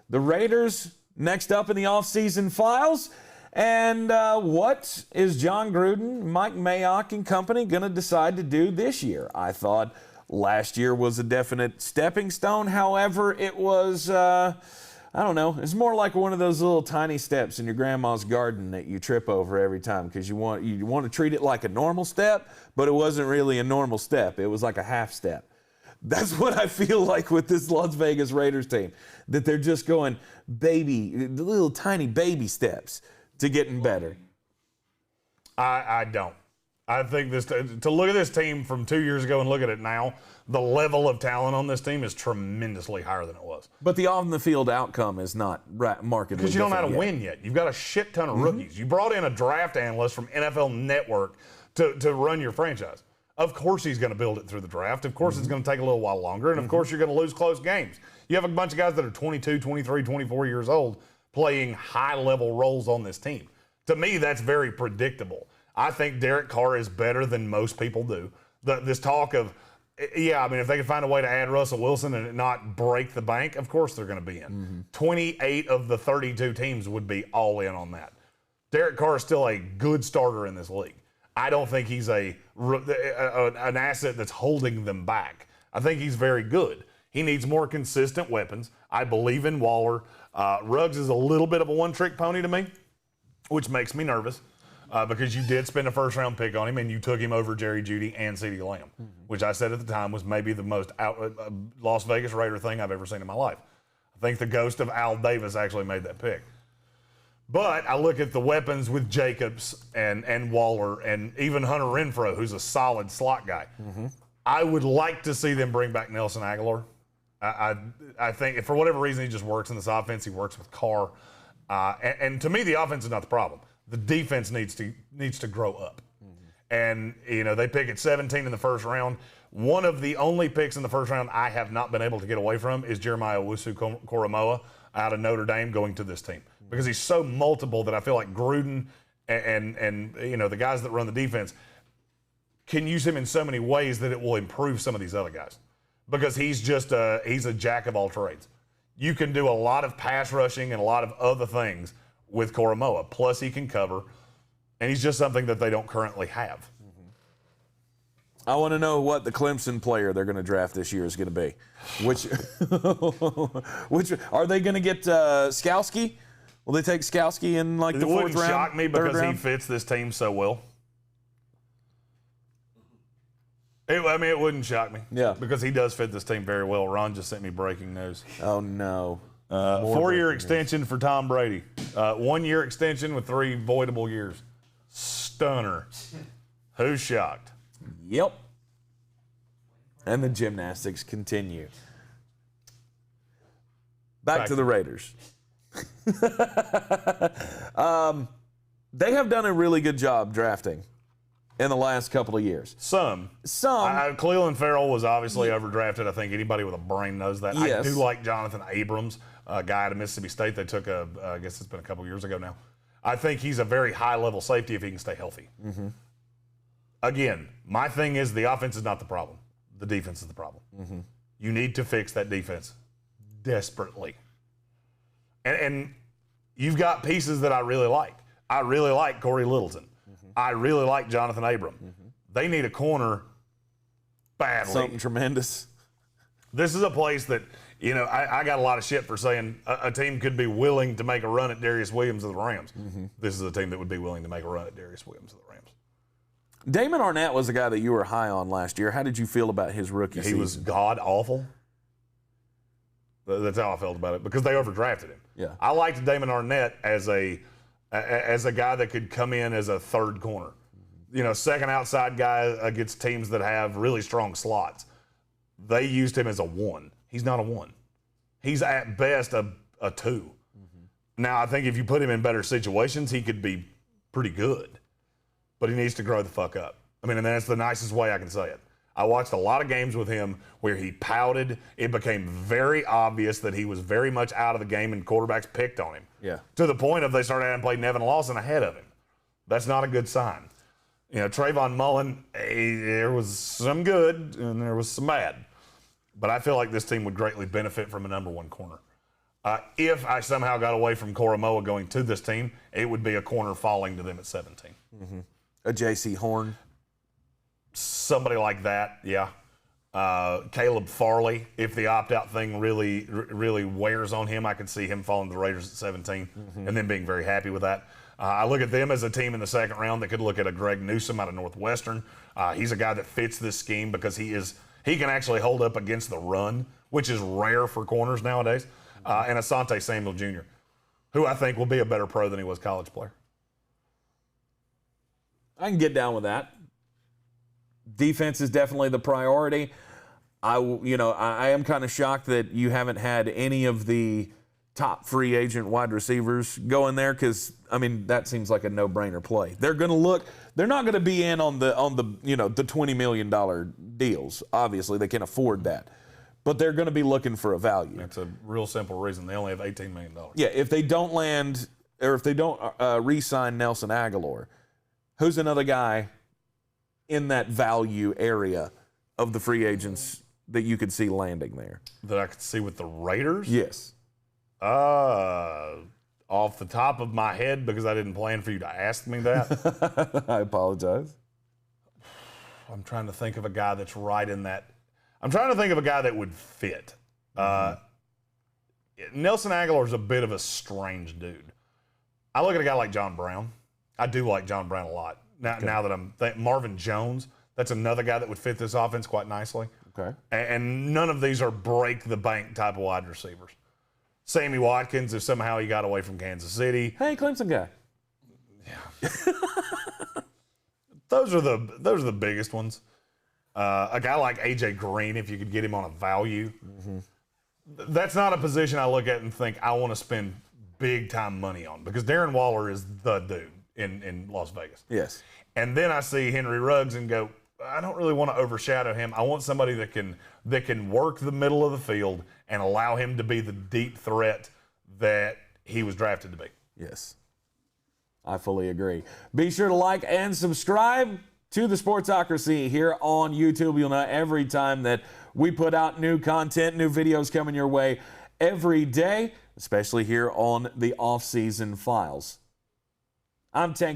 The Raiders next up in the offseason files. And what is John Gruden, Mike Mayock, and company going to decide to do this year? I thought last year was a definite stepping stone. However, it was, I don't know, it's more like one of those little tiny steps in your grandma's garden that you trip over every time because you want to treat it like a normal step, but it wasn't really a normal step. It was like a half step. That's what I feel like with this Las Vegas Raiders team, that they're just going little tiny baby steps to getting better. I don't. I think to look at this team from 2 years ago and look at it now, the level of talent on this team is tremendously higher than it was. But the on-the-field outcome is not markedly because you don't know how to yet. win yet. You've got a shit ton of rookies. You brought in a draft analyst from NFL Network to run your franchise. Of course he's going to build it through the draft. Of course it's going to take a little while longer. And, of course, you're going to lose close games. You have a bunch of guys that are 22, 23, 24 years old playing high-level roles on this team. To me, that's very predictable. I think Derek Carr is better than most people do. This talk of, if they can find a way to add Russell Wilson and it not break the bank, of course they're going to be in. 28 of the 32 teams would be all in on that. Derek Carr is still a good starter in this league. I don't think he's an asset that's holding them back. I think he's very good. He needs more consistent weapons. I believe in Waller. Ruggs is a little bit of a one-trick pony to me, which makes me nervous because you did spend a first-round pick on him and you took him over Jerry Jeudy and CeeDee Lamb, which I said at the time was maybe the most Las Vegas Raider thing I've ever seen in my life. I think the ghost of Al Davis actually made that pick. But I look at the weapons with Jacobs and Waller and even Hunter Renfrow, who's a solid slot guy. I would like to see them bring back Nelson Agholor. I think if for whatever reason he just works in this offense, he works with Carr. And to me, the offense is not the problem. The defense needs to grow up. And, they pick at 17 in the first round. One of the only picks in the first round I have not been able to get away from is Jeremiah Owusu-Koramoah out of Notre Dame going to this team. Because he's so multiple that I feel like Gruden and the guys that run the defense can use him in so many ways that it will improve some of these other guys. Because he's a jack of all trades. You can do a lot of pass rushing and a lot of other things with Koramoah. Plus he can cover, and he's just something that they don't currently have. I want to know what the Clemson player they're going to draft this year is going to be. Which are they going to get Skowski? Will they take Skowski in the fourth round? It wouldn't shock me because he fits this team so well. It wouldn't shock me. Yeah. Because he does fit this team very well. Ron just sent me breaking news. Oh, no. 4-year extension for Tom Brady. 1-year extension with 3 voidable years. Stunner. Who's shocked? Yep. And the gymnastics continue. Back to the Raiders. They have done a really good job drafting in the last couple of years. Some. Cleveland Farrell was obviously overdrafted. I think anybody with a brain knows that. Yes. I do like Jonathan Abrams, a guy out of Mississippi State they took I guess it's been a couple years ago now. I think he's a very high-level safety if he can stay healthy. Again, my thing is the offense is not the problem. The defense is the problem. You need to fix that defense desperately. And you've got pieces that I really like. I really like Corey Littleton. I really like Jonathan Abram. They need a corner badly. Something tremendous. This is a place that, I got a lot of shit for saying a team could be willing to make a run at Darius Williams of the Rams. This is a team that would be willing to make a run at Darius Williams of the Rams. Damon Arnett was a guy that you were high on last year. How did you feel about his rookie season? He was god-awful. That's how I felt about it because they overdrafted him. Yeah. I liked Damon Arnett as a guy that could come in as a third corner. Second outside guy against teams that have really strong slots. They used him as a 1. He's not a 1. He's at best a 2. Now, I think if you put him in better situations, he could be pretty good. But he needs to grow the fuck up. And that's the nicest way I can say it. I watched a lot of games with him where he pouted. It became very obvious that he was very much out of the game and quarterbacks picked on him. Yeah. To the point of they started having to play Nevin Lawson ahead of him. That's not a good sign. Trayvon Mullen, there was some good and there was some bad. But I feel like this team would greatly benefit from a number 1 corner. If I somehow got away from Koromoa going to this team, it would be a corner falling to them at 17. A J.C. Horn. Somebody like that, yeah. Caleb Farley, if the opt-out thing really wears on him, I could see him falling to the Raiders at 17 and then being very happy with that. I look at them as a team in the second round that could look at a Greg Newsome out of Northwestern. He's a guy that fits this scheme because he can actually hold up against the run, which is rare for corners nowadays. And Asante Samuel Jr., who I think will be a better pro than he was college player. I can get down with that. Defense is definitely the priority. I am kind of shocked that you haven't had any of the top free agent wide receivers go in there because, that seems like a no-brainer play. They're not going to be in on the the $20 million deals. Obviously, they can afford that. But they're going to be looking for a value. That's a real simple reason. They only have $18 million. Yeah, if they don't land or if they don't re-sign Nelson Agholor, who's another guy in that value area of the free agents that you could see landing there? That I could see with the Raiders? Yes. Off the top of my head, because I didn't plan for you to ask me that. I apologize. I'm trying to think of a guy that's right in that. I'm trying to think of a guy that would fit. Nelson Agholor is a bit of a strange dude. I look at a guy like John Brown. I do like John Brown a lot. Now that I'm Marvin Jones, that's another guy that would fit this offense quite nicely. Okay. And none of these are break the bank type of wide receivers. Sammy Watkins, if somehow he got away from Kansas City. Hey, Clemson guy. Yeah. Those are the biggest ones. A guy like A.J. Greene, if you could get him on a value. That's not a position I look at and think I want to spend big-time money on because Darren Waller is the dude in Las Vegas. Yes. And then I see Henry Ruggs and go, I don't really want to overshadow him. I want somebody that can work the middle of the field and allow him to be the deep threat that he was drafted to be. Yes. I fully agree. Be sure to like and subscribe to the Sportsocracy here on YouTube. You'll know every time that we put out new content, new videos coming your way every day, especially here on the Off-Season Files. I'm Tank.